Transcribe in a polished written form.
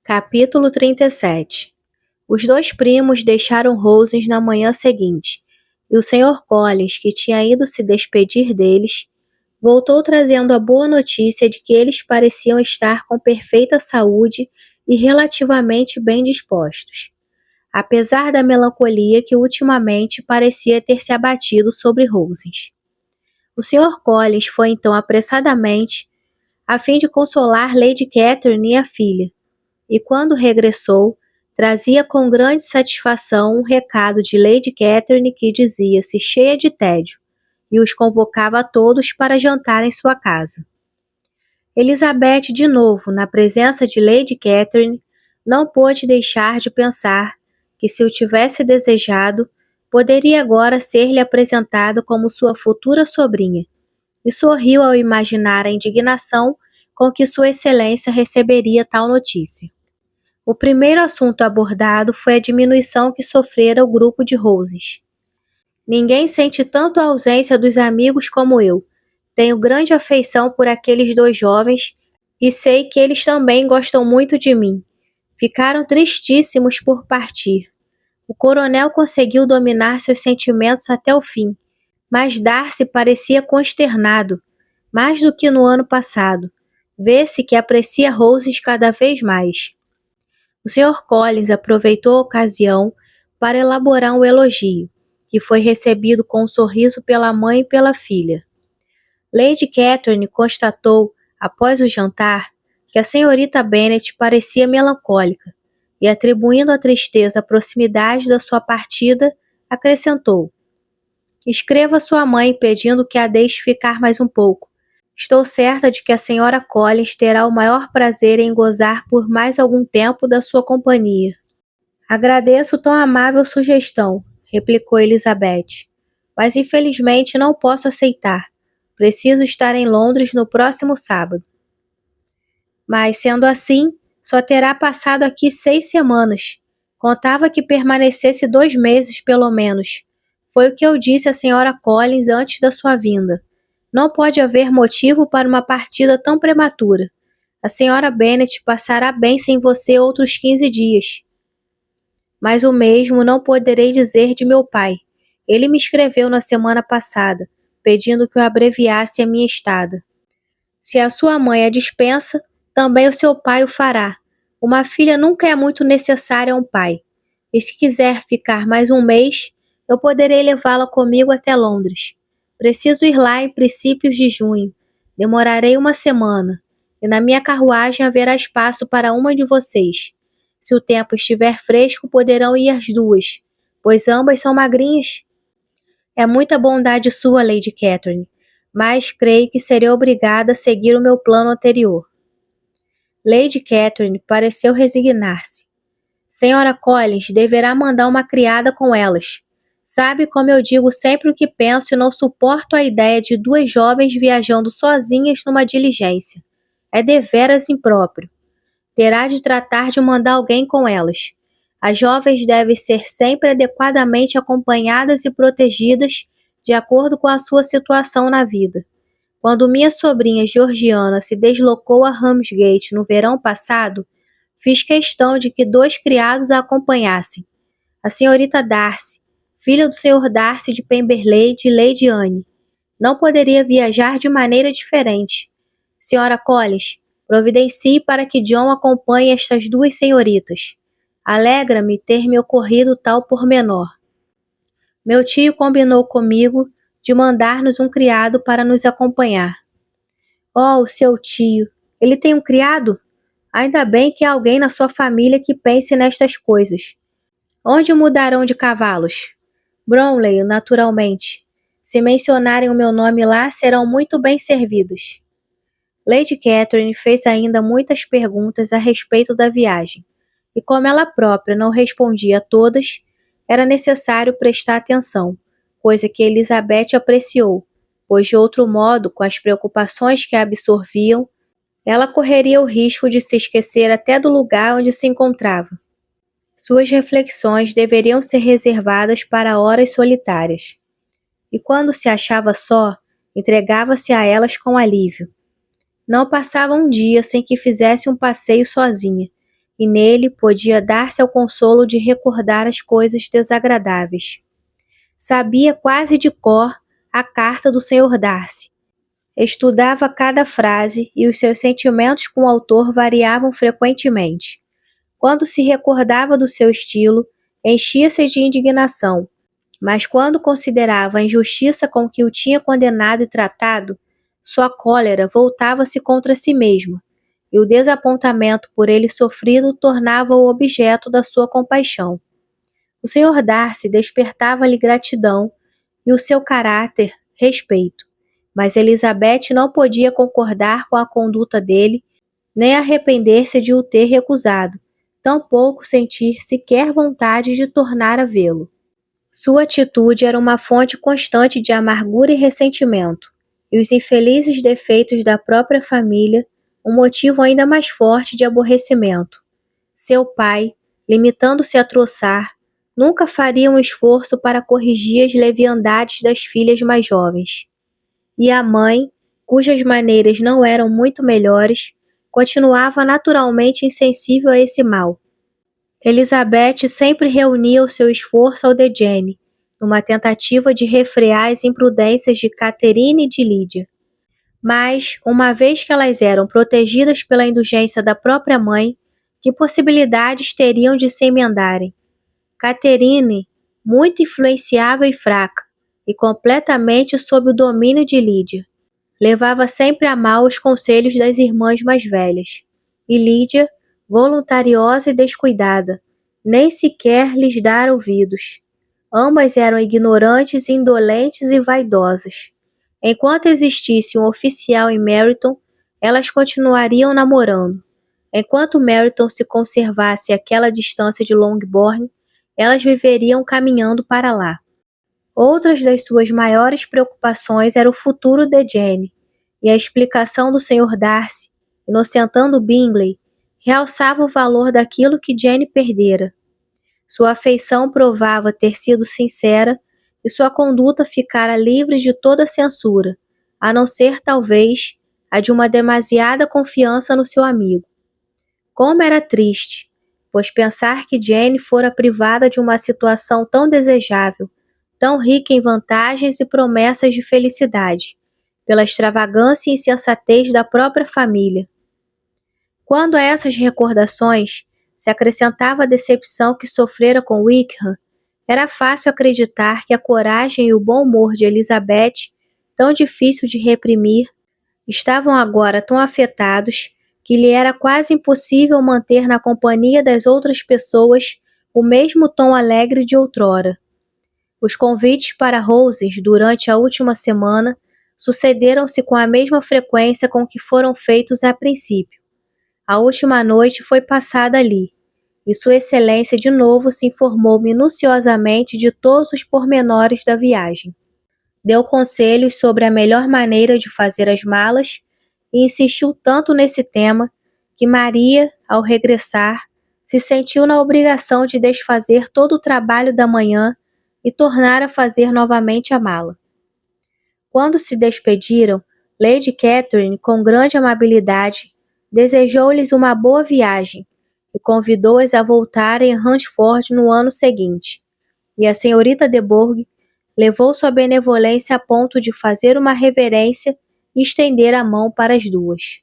Capítulo 37. Os dois primos deixaram Rosens na manhã seguinte, e o Sr. Collins, que tinha ido se despedir deles, voltou trazendo a boa notícia de que eles pareciam estar com perfeita saúde e relativamente bem dispostos, apesar da melancolia que ultimamente parecia ter se abatido sobre Rosens. O Sr. Collins foi então apressadamente, a fim de consolar Lady Catherine e a filha, e quando regressou, trazia com grande satisfação um recado de Lady Catherine que dizia-se cheia de tédio, e os convocava a todos para jantar em sua casa. Elizabeth, de novo, na presença de Lady Catherine, não pôde deixar de pensar que, se o tivesse desejado, poderia agora ser-lhe apresentado como sua futura sobrinha, e sorriu ao imaginar a indignação com que Sua Excelência receberia tal notícia. O primeiro assunto abordado foi a diminuição que sofrera o grupo de Rosens. Ninguém sente tanto a ausência dos amigos como eu. Tenho grande afeição por aqueles dois jovens e sei que eles também gostam muito de mim. Ficaram tristíssimos por partir. O coronel conseguiu dominar seus sentimentos até o fim, mas Darcy parecia consternado, mais do que no ano passado. Vê-se que aprecia Rosens cada vez mais. O Sr. Collins aproveitou a ocasião para elaborar um elogio, que foi recebido com um sorriso pela mãe e pela filha. Lady Catherine constatou, após o jantar, que a senhorita Bennet parecia melancólica, e atribuindo à tristeza a proximidade da sua partida, acrescentou: "Escreva a sua mãe pedindo que a deixe ficar mais um pouco. Estou certa de que a senhora Collins terá o maior prazer em gozar por mais algum tempo da sua companhia." "Agradeço tão amável sugestão", replicou Elizabeth, "mas infelizmente não posso aceitar. Preciso estar em Londres no próximo sábado." "Mas, sendo assim, só terá passado aqui 6 semanas. Contava que permanecesse 2 meses, pelo menos. Foi o que eu disse à senhora Collins antes da sua vinda. Não pode haver motivo para uma partida tão prematura. A senhora Bennet passará bem sem você outros 15 dias. Mas o mesmo não poderei dizer de meu pai. Ele me escreveu na semana passada, pedindo que eu abreviasse a minha estada. Se a sua mãe a dispensa, também o seu pai o fará. Uma filha nunca é muito necessária a um pai. E se quiser ficar mais um mês, eu poderei levá-la comigo até Londres. Preciso ir lá em princípios de junho. Demorarei 1 semana, e na minha carruagem haverá espaço para uma de vocês. Se o tempo estiver fresco, poderão ir as duas, pois ambas são magrinhas." "É muita bondade sua, Lady Catherine, mas creio que serei obrigada a seguir o meu plano anterior." Lady Catherine pareceu resignar-se. "Senhora Collins deverá mandar uma criada com elas. Sabe como eu digo sempre o que penso e não suporto a ideia de 2 jovens viajando sozinhas numa diligência. É deveras impróprio. Terá de tratar de mandar alguém com elas. As jovens devem ser sempre adequadamente acompanhadas e protegidas de acordo com a sua situação na vida. Quando minha sobrinha Georgiana se deslocou a Ramsgate no verão passado, fiz questão de que 2 criados a acompanhassem. A senhorita Darcy, filha do Sr. Darcy de Pemberley e Lady Anne. Não poderia viajar de maneira diferente. Senhora Collins, providencie para que John acompanhe estas 2 senhoritas. Alegra-me ter me ocorrido tal pormenor. Meu tio combinou comigo de mandar-nos um criado para nos acompanhar." "Oh, o seu tio! Ele tem um criado? Ainda bem que há alguém na sua família que pense nestas coisas. Onde mudarão de cavalos?" "Bromley, naturalmente. Se mencionarem o meu nome lá, serão muito bem servidas." Lady Catherine fez ainda muitas perguntas a respeito da viagem, e como ela própria não respondia a todas, era necessário prestar atenção, coisa que Elizabeth apreciou, pois de outro modo, com as preocupações que a absorviam, ela correria o risco de se esquecer até do lugar onde se encontrava. Suas reflexões deveriam ser reservadas para horas solitárias. E quando se achava só, entregava-se a elas com alívio. Não passava um dia sem que fizesse um passeio sozinha, e nele podia dar-se ao consolo de recordar as coisas desagradáveis. Sabia quase de cor a carta do Sr. Darcy. Estudava cada frase e os seus sentimentos com o autor variavam frequentemente. Quando se recordava do seu estilo, enchia-se de indignação, mas quando considerava a injustiça com que o tinha condenado e tratado, sua cólera voltava-se contra si mesma, e o desapontamento por ele sofrido tornava-o objeto da sua compaixão. O Sr. Darcy despertava-lhe gratidão e o seu caráter, respeito, mas Elizabeth não podia concordar com a conduta dele, nem arrepender-se de o ter recusado, tampouco sentir sequer vontade de tornar a vê-lo. Sua atitude era uma fonte constante de amargura e ressentimento, e os infelizes defeitos da própria família, um motivo ainda mais forte de aborrecimento. Seu pai, limitando-se a troçar, nunca faria um esforço para corrigir as leviandades das filhas mais jovens. E a mãe, cujas maneiras não eram muito melhores, continuava naturalmente insensível a esse mal. Elizabeth sempre reunia o seu esforço ao de Jane, numa tentativa de refrear as imprudências de Catherine e de Lydia. Mas, uma vez que elas eram protegidas pela indulgência da própria mãe, que possibilidades teriam de se emendarem? Catherine, muito influenciável e fraca, e completamente sob o domínio de Lydia, levava sempre a mal os conselhos das irmãs mais velhas, e Lydia, voluntariosa e descuidada, nem sequer lhes dara ouvidos. Ambas eram ignorantes, indolentes e vaidosas. Enquanto existisse um oficial em Meryton, elas continuariam namorando. Enquanto Meryton se conservasse àquela distância de Longbourn, elas viveriam caminhando para lá. Outras das suas maiores preocupações era o futuro de Jane, e a explicação do Sr. Darcy, inocentando Bingley, realçava o valor daquilo que Jane perdera. Sua afeição provava ter sido sincera e sua conduta ficara livre de toda censura, a não ser, talvez, a de uma demasiada confiança no seu amigo. Como era triste, pois pensar que Jane fora privada de uma situação tão desejável, tão rica em vantagens e promessas de felicidade, pela extravagância e insensatez da própria família. Quando a essas recordações se acrescentava a decepção que sofrera com Wickham, era fácil acreditar que a coragem e o bom humor de Elizabeth, tão difícil de reprimir, estavam agora tão afetados que lhe era quase impossível manter na companhia das outras pessoas o mesmo tom alegre de outrora. Os convites para Rosings durante a última semana sucederam-se com a mesma frequência com que foram feitos a princípio. A última noite foi passada ali, e Sua Excelência de novo se informou minuciosamente de todos os pormenores da viagem. Deu conselhos sobre a melhor maneira de fazer as malas e insistiu tanto nesse tema que Maria, ao regressar, se sentiu na obrigação de desfazer todo o trabalho da manhã e tornar a fazer novamente a mala. Quando se despediram, Lady Catherine, com grande amabilidade, desejou-lhes uma boa viagem e convidou-as a voltarem a Hunsford no ano seguinte, e a senhorita de Bourgh levou sua benevolência a ponto de fazer uma reverência e estender a mão para as duas.